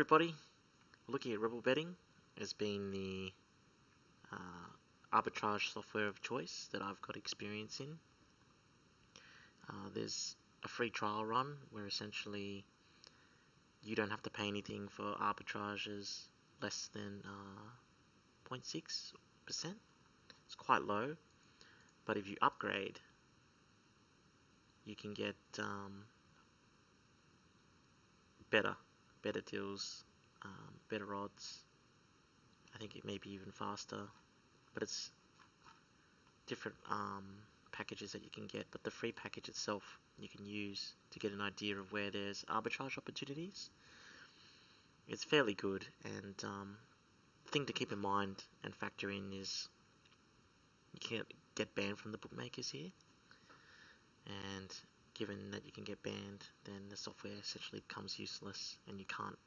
everybody. We're looking at Rebel Betting as being the arbitrage software of choice that I've got experience in. There's a free trial run where essentially you don't have to pay anything for arbitrages less than 0.6%. It's quite low, but if you upgrade, you can get better deals, better odds. I think it may be even faster, but it's different packages that you can get. But the free package itself you can use to get an idea of where there's arbitrage opportunities. It's fairly good, and the thing to keep in mind and factor in is you can't get banned from the bookmakers here, and given that you can get banned, then the software essentially becomes useless and you can't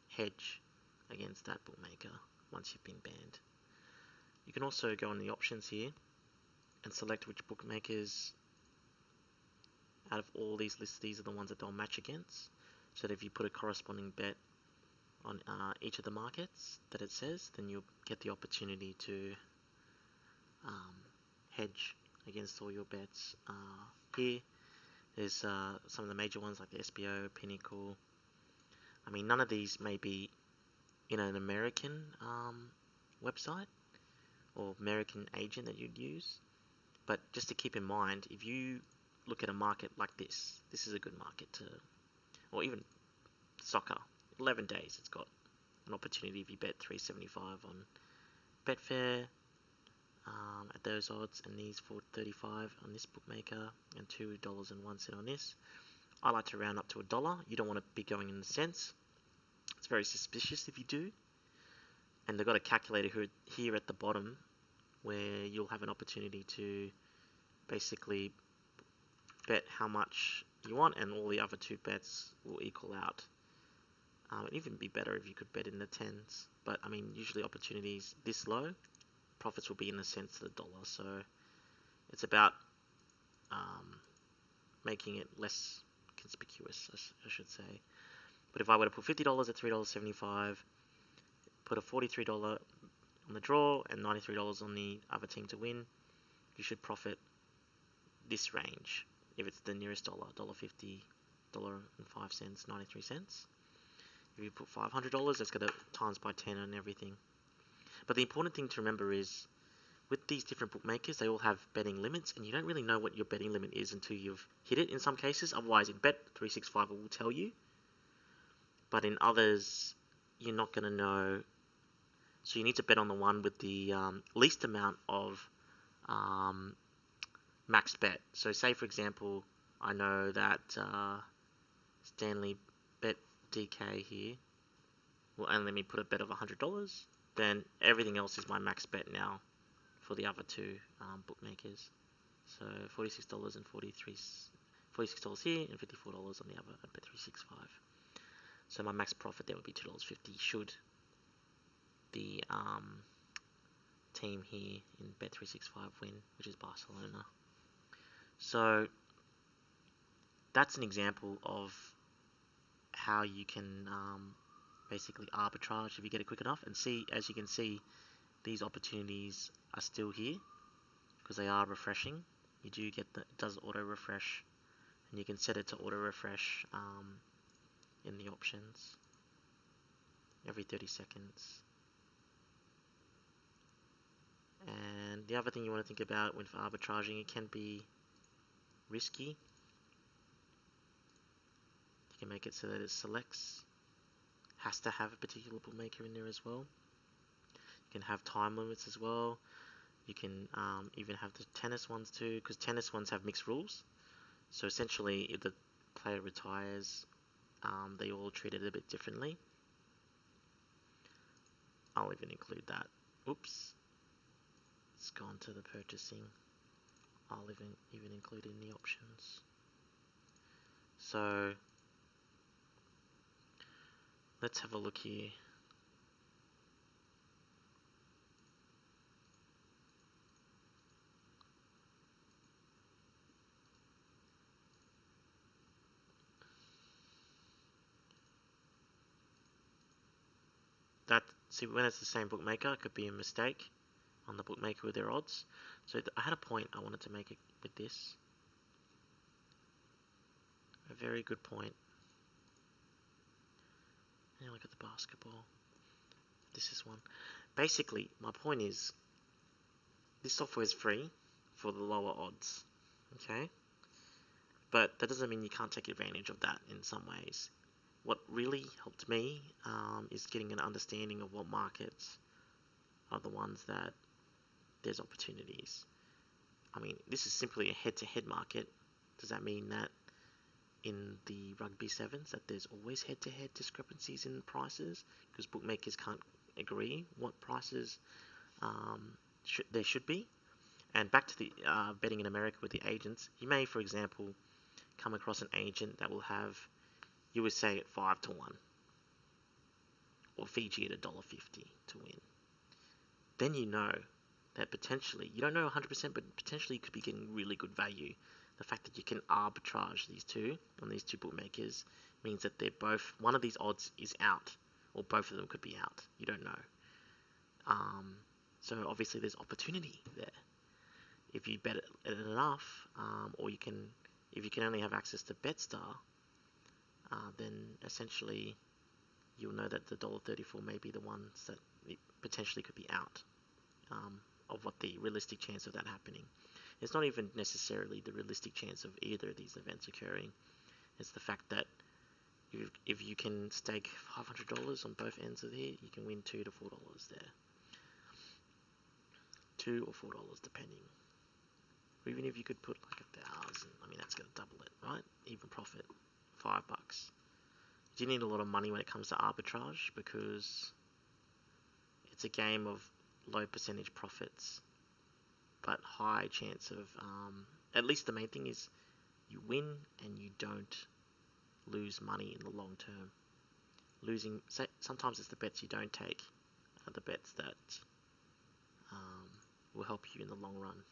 hedge against that bookmaker once you've been banned. You can also go on the options here and select which bookmakers out of all these lists, these are the ones that they'll match against, so that if you put a corresponding bet on each of the markets that it says, then you'll get the opportunity to hedge against all your bets. Here there's some of the major ones like the SBO, Pinnacle. I mean, none of these may be in an American website or American agent that you'd use, but just to keep in mind, if you look at a market like this is a good market to, or even soccer, 11 days, it's got an opportunity if you bet 375 on Betfair at those odds, and these 4.35 on this bookmaker, and $2.01 on this. I like to round up to $1. You don't want to be going in the cents. It's very suspicious if you do. And they've got a calculator here at the bottom where you'll have an opportunity to basically bet how much you want, and all the other two bets will equal out. It'd even be better if you could bet in the tens, but I mean, usually opportunities this low, profits will be in the cents to the dollar, so it's about making it less conspicuous, I should say. But if I were to put $50 at $3.75, put a $43 on the draw and $93 on the other team to win, you should profit this range if it's the nearest dollar, $1.50, $1.05, 93 cents. If you put $500, that's going to times by 10 on everything. But the important thing to remember is, with these different bookmakers, they all have betting limits, and you don't really know what your betting limit is until you've hit it in some cases. Otherwise, in Bet365 it will tell you. But in others, you're not going to know. So you need to bet on the one with the least amount of max bet. So say, for example, I know that Stanley Bet DK here will only let me put a bet of $100. Then everything else is my max bet now for the other two bookmakers. So $46 and $46 here and $54 on the other at Bet365. So my max profit there would be $2.50 should the team here in Bet365 win, which is Barcelona. So that's an example of how you can basically arbitrage if you get it quick enough, and see, as you can see, these opportunities are still here because they are refreshing. You do get it does auto refresh, and you can set it to auto refresh in the options every 30 seconds. And the other thing you want to think about when arbitraging, it can be risky. You can make it so that it has to have a particular bookmaker in there as well. You can have time limits as well. You can even have the tennis ones too, because tennis ones have mixed rules. So essentially, if the player retires, they all treat it a bit differently. I'll even include that. Oops, it's gone to the purchasing. I'll even include it in the options. So let's have a look here. See, when it's the same bookmaker, it could be a mistake on the bookmaker with their odds. So I had a point I wanted to make it with this. A very good point. Now look at the basketball. This is one. Basically, my point is, this software is free for the lower odds. Okay? But that doesn't mean you can't take advantage of that in some ways. What really helped me is getting an understanding of what markets are the ones that there's opportunities. I mean, this is simply a head-to-head market. Does that mean that in the rugby sevens that there's always head-to-head discrepancies in prices because bookmakers can't agree what prices there should be? And back to the betting in America with the agents, you may, for example, come across an agent that will have USA at 5-1 or Fiji at $1.50 to win. Then you know that potentially, you don't know 100%, but potentially you could be getting really good value. The fact that you can arbitrage these two on these two bookmakers means that they're both, one of these odds is out, or both of them could be out. You don't know. So obviously there's opportunity there. If you bet it enough, or if you can only have access to BetStar, then essentially you'll know that the $1.34 may be the ones that potentially could be out of what the realistic chance of that happening. It's not even necessarily the realistic chance of either of these events occurring. It's the fact that if you can stake $500 on both ends of here, you can win $2 to $4 there. $2 or $4 depending. Or even if you could put like 1,000, I mean that's going to double it, right? Even profit, $5. You need a lot of money when it comes to arbitrage because it's a game of low percentage profits, but high chance of, at least the main thing is you win and you don't lose money in the long term. Sometimes it's the bets you don't take are the bets that will help you in the long run.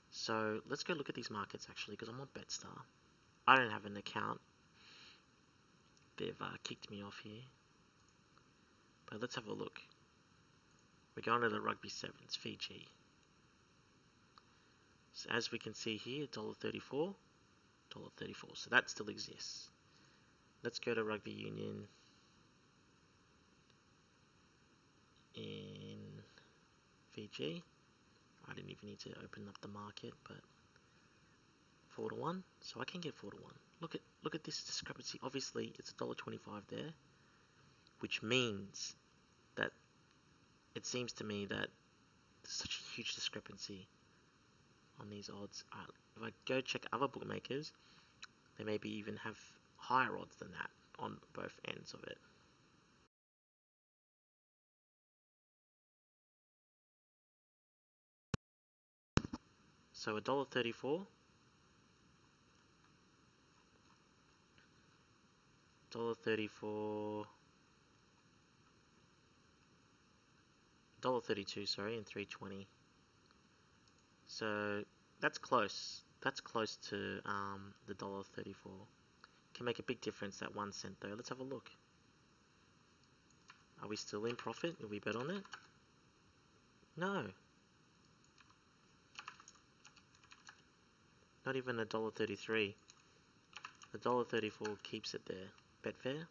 So let's go look at these markets actually, because I'm on BetStar. I don't have an account. They've kicked me off here. But let's have a look. We're going to the rugby sevens, Fiji. So as we can see here, $1.34, $1.34. So that still exists. Let's go to rugby union in Fiji. I didn't even need to open up the market, but 4-1. So I can get 4-1. Look at this discrepancy. Obviously, it's $1.25 there, which means that it seems to me that there's such a huge discrepancy on these odds. If I go check other bookmakers, they maybe even have higher odds than that on both ends of it. So $1.34, $1.34, $1.32, sorry, and 3.20. So that's close. That's close to the $1.34. Can make a big difference, that 1 cent though. Let's have a look. Are we still in profit? Will we bet on it? No. Not even $1.33. The $1.34 keeps it there. Betfair.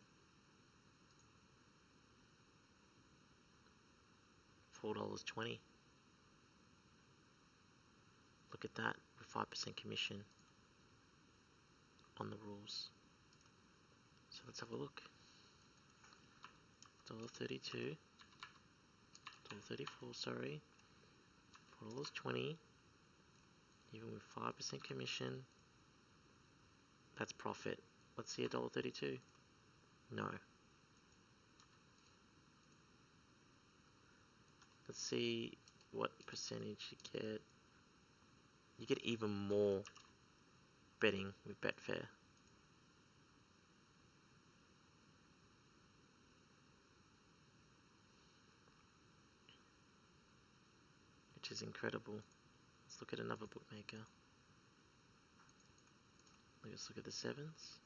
$4.20. Look at that, with 5% commission on the rules. So let's have a look. $1.32. $1.34, sorry. $4.20. Even with 5% commission. That's profit. Let's see $1.32. No. Let's see what percentage you get. You get even more betting with Betfair. Which is incredible. Let's look at another bookmaker. Let's look at the sevens.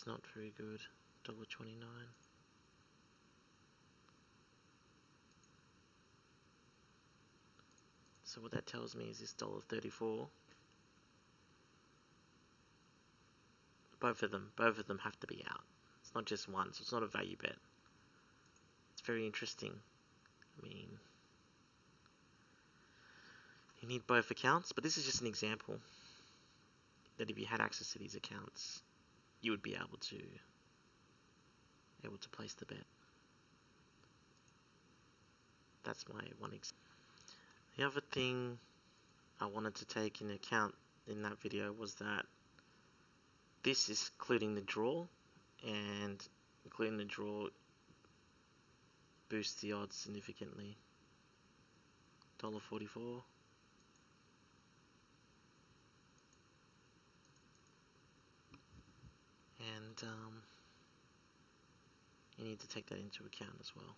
not very good. $1.29. So what that tells me is this $1.34. Both of them have to be out. It's not just one, so it's not a value bet. It's very interesting. I mean, you need both accounts, but this is just an example that if you had access to these accounts, you would be able to place the bet. That's my one example. The other thing I wanted to take into account in that video was that this is including the draw, and including the draw boosts the odds significantly. $1.44. And you need to take that into account as well.